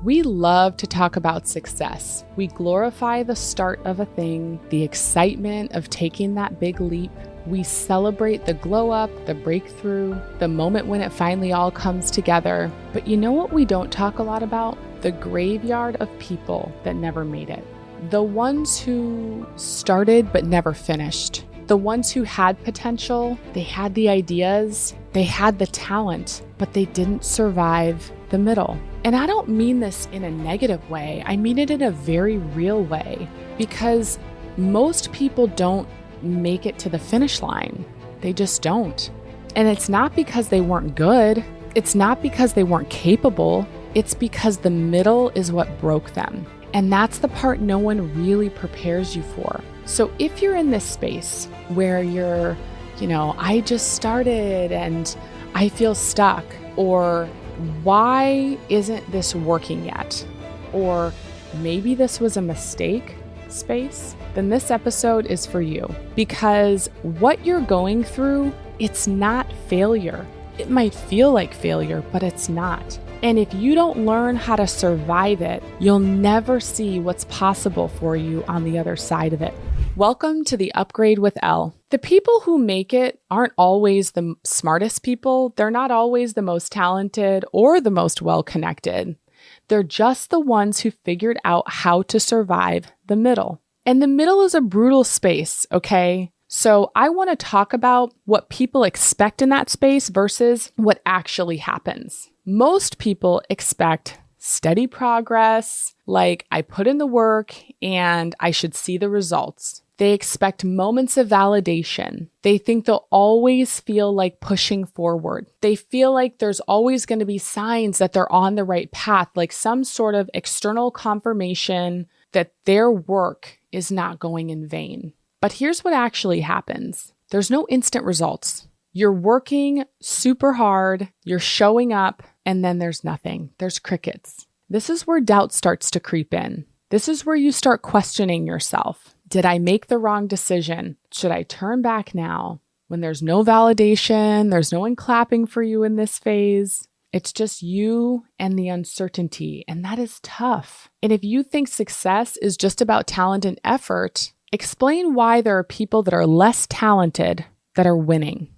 We love to talk about success. We glorify the start of a thing, the excitement of taking that big leap. We celebrate the glow up, the breakthrough, the moment when it finally all comes together. But you know what we don't talk a lot about? The graveyard of people that never made it. The ones who started but never finished. The ones who had potential, they had the ideas, they had the talent, but they didn't survive the middle. And I don't mean this in a negative way. I mean it in a very real way, because most people don't make it to the finish line. They just don't. And it's not because they weren't good. It's not because they weren't capable. It's because the middle is what broke them. And that's the part no one really prepares you for. So if you're in this space where you're, I just started and I feel stuck, or why isn't this working yet? Or maybe this was a mistake space, then this episode is for you. Because what you're going through, it's not failure. It might feel like failure, but it's not. And if you don't learn how to survive it, you'll never see what's possible for you on the other side of it. Welcome to the Upgrade with Elle. The people who make it aren't always the smartest people. They're not always the most talented or the most well-connected. They're just the ones who figured out how to survive the middle. And the middle is a brutal space, okay? So I want to talk about what people expect in that space versus what actually happens. Most people expect steady progress, like I put in the work and I should see the results. They expect moments of validation. They think they'll always feel like pushing forward. They feel like there's always going to be signs that they're on the right path, like some sort of external confirmation that their work is not going in vain. But here's what actually happens. There's no instant results. You're working super hard, you're showing up, and then there's nothing. There's crickets. This is where doubt starts to creep in. This is where you start questioning yourself. Did I make the wrong decision? Should I turn back now? When there's no validation, there's no one clapping for you in this phase. It's just you and the uncertainty, and that is tough. And if you think success is just about talent and effort, explain why there are people that are less talented that are winning.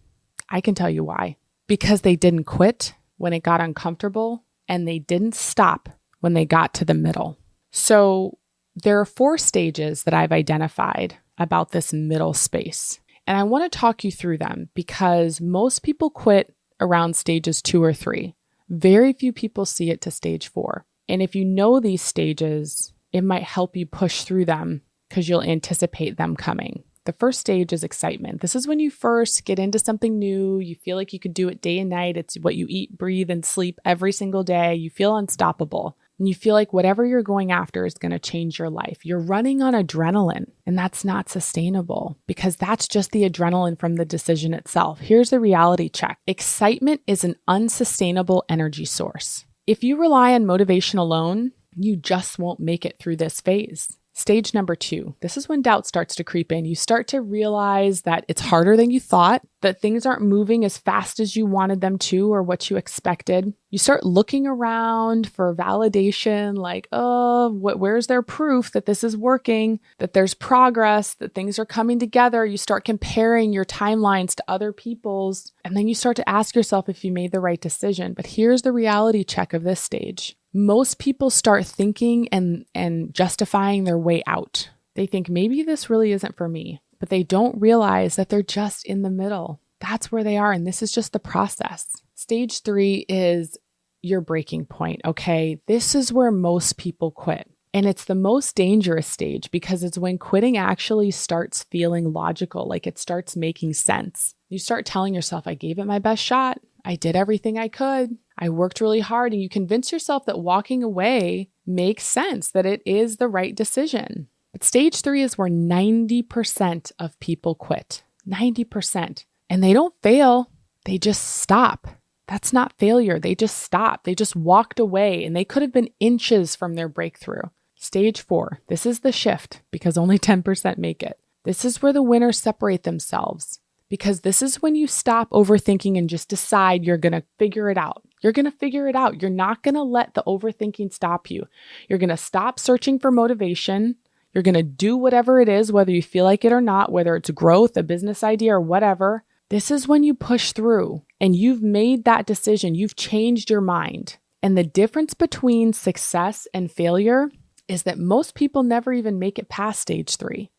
I can tell you why. Because they didn't quit when it got uncomfortable, and they didn't stop when they got to the middle. So there are 4 stages that I've identified about this middle space. And I want to talk you through them because most people quit around stages 2 or 3. Very few people see it to stage 4. And if you know these stages, it might help you push through them because you'll anticipate them coming. The first stage is excitement. This is when you first get into something new. You feel like you could do it day and night. It's what you eat, breathe, and sleep every single day. You feel unstoppable. And you feel like whatever you're going after is going to change your life. You're running on adrenaline, and that's not sustainable because that's just the adrenaline from the decision itself. Here's the reality check. Excitement is an unsustainable energy source. If you rely on motivation alone, you just won't make it through this phase. Stage number 2, this is when doubt starts to creep in. You start to realize that it's harder than you thought, that things aren't moving as fast as you wanted them to or what you expected. You start looking around for validation, like, where's their proof that this is working, that there's progress, that things are coming together. You start comparing your timelines to other people's, and then you start to ask yourself if you made the right decision. But here's the reality check of this stage. Most people start thinking and justifying their way out. They think maybe this really isn't for me, but they don't realize that they're just in the middle. That's where they are, and this is just the process. Stage 3 is your breaking point, okay? This is where most people quit, and it's the most dangerous stage because it's when quitting actually starts feeling logical, like it starts making sense. You start telling yourself, I gave it my best shot. I did everything I could. I worked really hard, and you convince yourself that walking away makes sense, that it is the right decision. But stage 3 is where 90% of people quit. 90%. And they don't fail. They just stop. That's not failure. They just stopped. They just walked away, and they could have been inches from their breakthrough. Stage 4. This is the shift because only 10% make it. This is where the winners separate themselves. Because this is when you stop overthinking and just decide you're going to figure it out. You're going to figure it out. You're not going to let the overthinking stop you. You're going to stop searching for motivation. You're going to do whatever it is, whether you feel like it or not, whether it's growth, a business idea, or whatever. This is when you push through and you've made that decision. You've changed your mind. And the difference between success and failure is that most people never even make it past stage 3.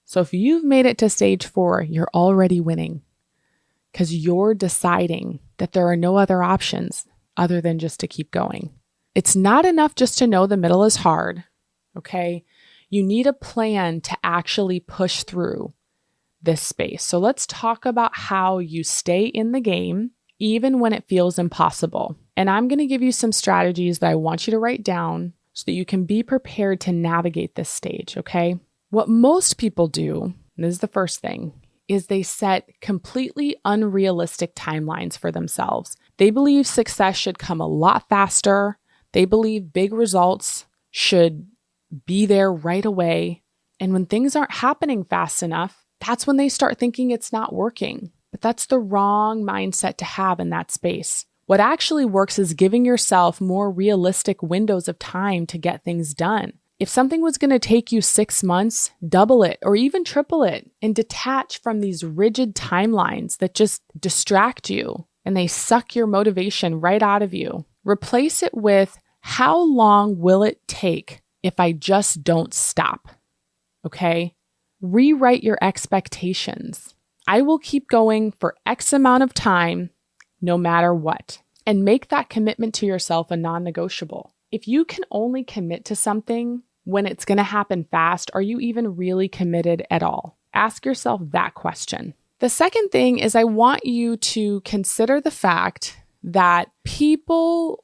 So if you've made it to stage 4, you're already winning because you're deciding that there are no other options other than just to keep going. It's not enough just to know the middle is hard, okay? You need a plan to actually push through this space. So let's talk about how you stay in the game even when it feels impossible. And I'm going to give you some strategies that I want you to write down so that you can be prepared to navigate this stage, okay? What most people do, and this is the first thing, is they set completely unrealistic timelines for themselves. They believe success should come a lot faster. They believe big results should be there right away. And when things aren't happening fast enough, that's when they start thinking it's not working. But that's the wrong mindset to have in that space. What actually works is giving yourself more realistic windows of time to get things done. If something was going to take you 6 months, double it or even triple it and detach from these rigid timelines that just distract you and they suck your motivation right out of you. Replace it with, how long will it take if I just don't stop? Okay? Rewrite your expectations. I will keep going for X amount of time, no matter what. And make that commitment to yourself a non-negotiable. If you can only commit to something when it's going to happen fast, are you even really committed at all? Ask yourself that question. The second thing is I want you to consider the fact that people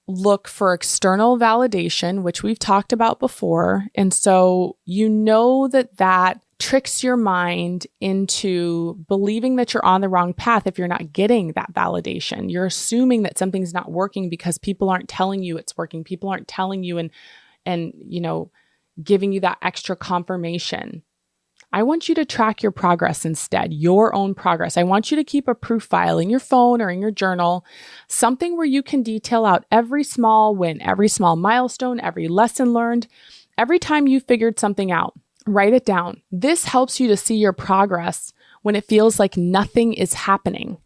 look for external validation, which we've talked about before. And so you know that tricks your mind into believing that you're on the wrong path if you're not getting that validation. You're assuming that something's not working because people aren't telling you it's working. People aren't telling you and giving you that extra confirmation. I want you to track your progress instead, your own progress. I want you to keep a proof file in your phone or in your journal, something where you can detail out every small win, every small milestone, every lesson learned, every time you figured something out. Write it down. This helps you to see your progress when it feels like nothing is happening,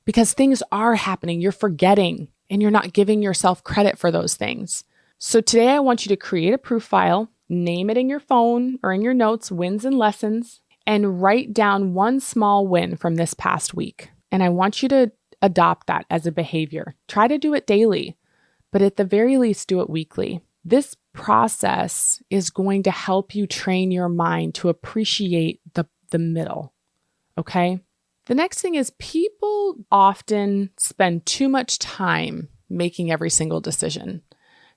because things are happening. You're forgetting and you're not giving yourself credit for those things. So today I want you to create a proof file, name it in your phone or in your notes, wins and lessons, and write down one small win from this past week. And I want you to adopt that as a behavior. Try to do it daily, but at the very least, do it weekly. This process is going to help you train your mind to appreciate the middle, okay? The next thing is people often spend too much time making every single decision,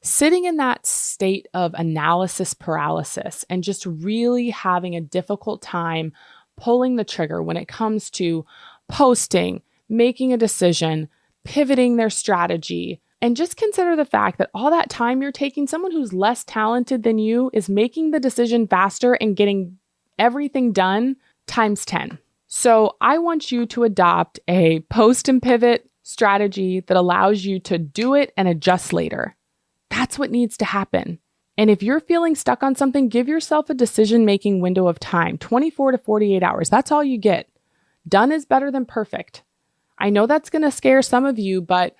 sitting in that state of analysis paralysis and just really having a difficult time pulling the trigger when it comes to posting, making a decision, pivoting their strategy. And just consider the fact that all that time you're taking, someone who's less talented than you is making the decision faster and getting everything done times 10. So I want you to adopt a post and pivot strategy that allows you to do it and adjust later. That's what needs to happen. And if you're feeling stuck on something, give yourself a decision-making window of time, 24 to 48 hours. That's all you get. Done is better than perfect. I know that's going to scare some of you, but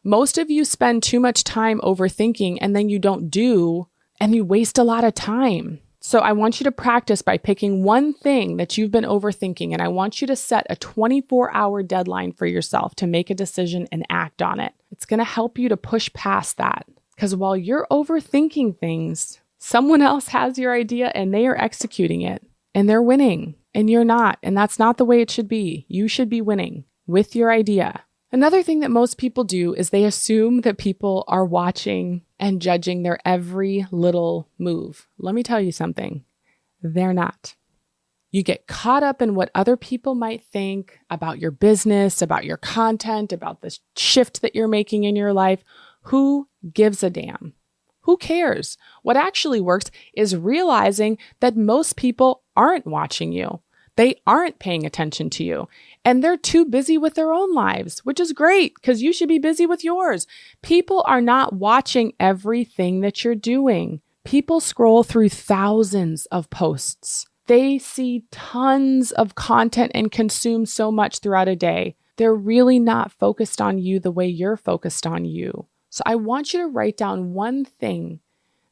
most of you spend too much time overthinking and then you don't do, and you waste a lot of time. So I want you to practice by picking one thing that you've been overthinking, and I want you to set a 24-hour deadline for yourself to make a decision and act on it. It's going to help you to push past that, because while you're overthinking things, someone else has your idea and they are executing it and they're winning and you're not. And that's not the way it should be. You should be winning with your idea. Another thing that most people do is they assume that people are watching and judging their every little move. Let me tell you something. They're not. You get caught up in what other people might think about your business, about your content, about the shift that you're making in your life. Who gives a damn? Who cares? What actually works is realizing that most people aren't watching you. They aren't paying attention to you, and they're too busy with their own lives, which is great because you should be busy with yours. People are not watching everything that you're doing. People scroll through thousands of posts. They see tons of content and consume so much throughout a day. They're really not focused on you the way you're focused on you. So I want you to write down one thing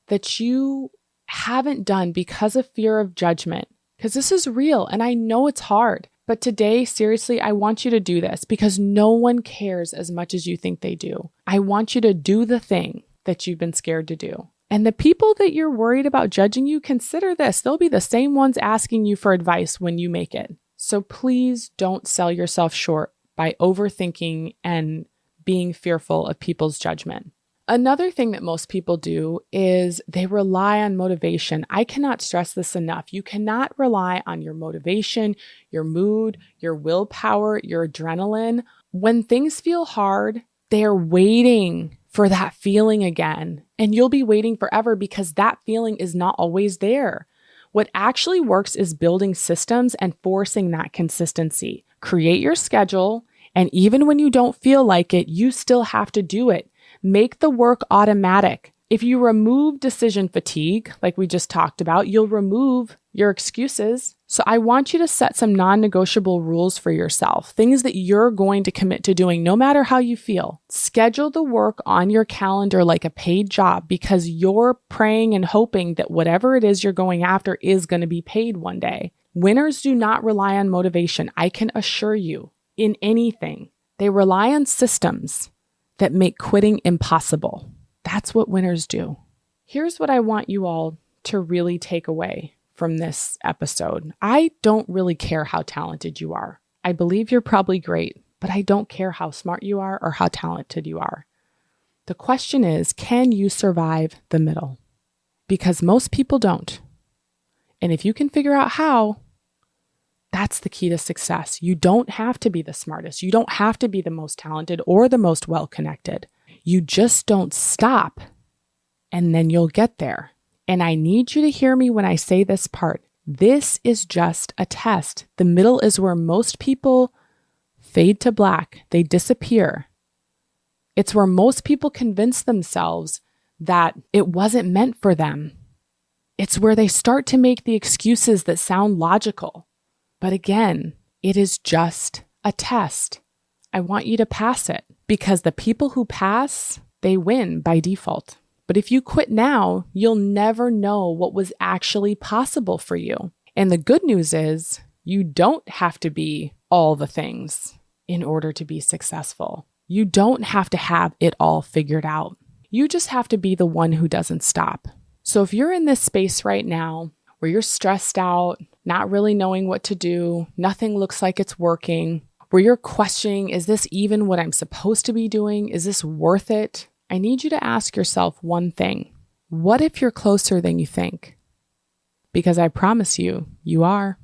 that you haven't done because of fear of judgment. Because this is real and I know it's hard. But today, seriously, I want you to do this because no one cares as much as you think they do. I want you to do the thing that you've been scared to do. And the people that you're worried about judging you, consider this. They'll be the same ones asking you for advice when you make it. So please don't sell yourself short by overthinking and being fearful of people's judgment. Another thing that most people do is they rely on motivation. I cannot stress this enough. You cannot rely on your motivation, your mood, your willpower, your adrenaline. When things feel hard, they're waiting for that feeling again. And you'll be waiting forever because that feeling is not always there. What actually works is building systems and forcing that consistency. Create your schedule, and even when you don't feel like it, you still have to do it. Make the work automatic. If you remove decision fatigue, like we just talked about, you'll remove your excuses. So I want you to set some non-negotiable rules for yourself, things that you're going to commit to doing no matter how you feel. Schedule the work on your calendar like a paid job because you're praying and hoping that whatever it is you're going after is going to be paid one day. Winners do not rely on motivation, I can assure you, in anything. They rely on systems that make quitting impossible. That's what winners do. Here's what I want you all to really take away from this episode. I don't really care how talented you are. I believe you're probably great, but I don't care how smart you are or how talented you are. The question is, can you survive the middle? Because most people don't. And if you can figure out how, that's the key to success. You don't have to be the smartest. You don't have to be the most talented or the most well-connected. You just don't stop, and then you'll get there. And I need you to hear me when I say this part. This is just a test. The middle is where most people fade to black. They disappear. It's where most people convince themselves that it wasn't meant for them. It's where they start to make the excuses that sound logical. But again, it is just a test. I want you to pass it because the people who pass, they win by default. But if you quit now, you'll never know what was actually possible for you. And the good news is you don't have to be all the things in order to be successful. You don't have to have it all figured out. You just have to be the one who doesn't stop. So if you're in this space right now where you're stressed out, not really knowing what to do, nothing looks like it's working, where you're questioning, is this even what I'm supposed to be doing? Is this worth it? I need you to ask yourself one thing. What if you're closer than you think? Because I promise you, you are.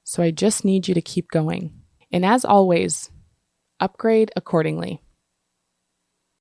So I just need you to keep going. And as always, upgrade accordingly.